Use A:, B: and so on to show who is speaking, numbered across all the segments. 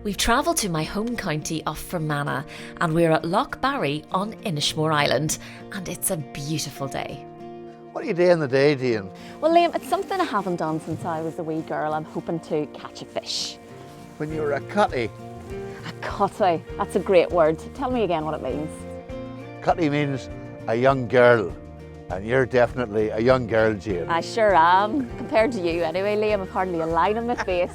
A: We've travelled to my home county of Fermanagh and we're at Loch Barry on Inishmore Island, and it's a beautiful day.
B: What are you doing in the day, Jane?
C: Well, Liam, it's something I haven't done since I was a wee girl. I'm hoping to catch a fish.
B: When you were a cutty.
C: A cutty, that's a great word. Tell me again what it means.
B: Cutty means a young girl, and you're definitely a young girl, Jane.
C: I sure am. Compared to you anyway, Liam, I've hardly a line on my face.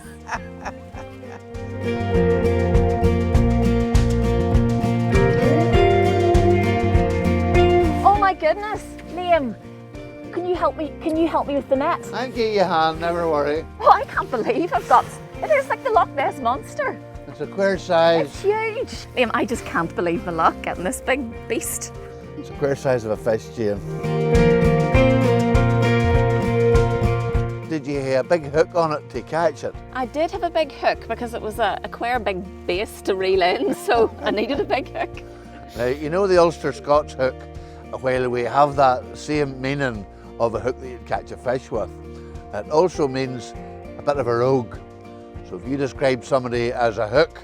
C: Oh my goodness, Liam, can you help me? Can you help me with the net?
B: I'll give you a hand, never worry.
C: Oh, I can't believe I've got. It is like the Loch Ness monster.
B: It's a quare size.
C: It's huge. Liam, I just can't believe my luck getting this big beast.
B: It's a quare size of a fish, Jane. Did you have a big hook on it to catch it?
C: I did have a big hook because it was a quare big base to reel in, so I needed a big hook.
B: Now, you know the Ulster-Scots hook, while we have that same meaning of a hook that you'd catch a fish with, it also means a bit of a rogue. So if you describe somebody as a hook,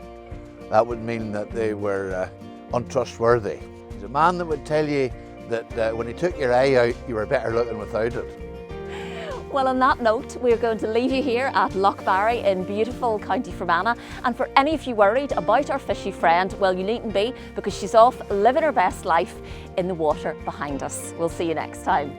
B: that would mean that they were untrustworthy. There's a man that would tell you that when he took your eye out, you were better looking without it.
C: Well, on that note, we're going to leave you here at Loch Barry in beautiful County Fermanagh. And for any of you worried about our fishy friend, well, you needn't be, because she's off living her best life in the water behind us. We'll see you next time.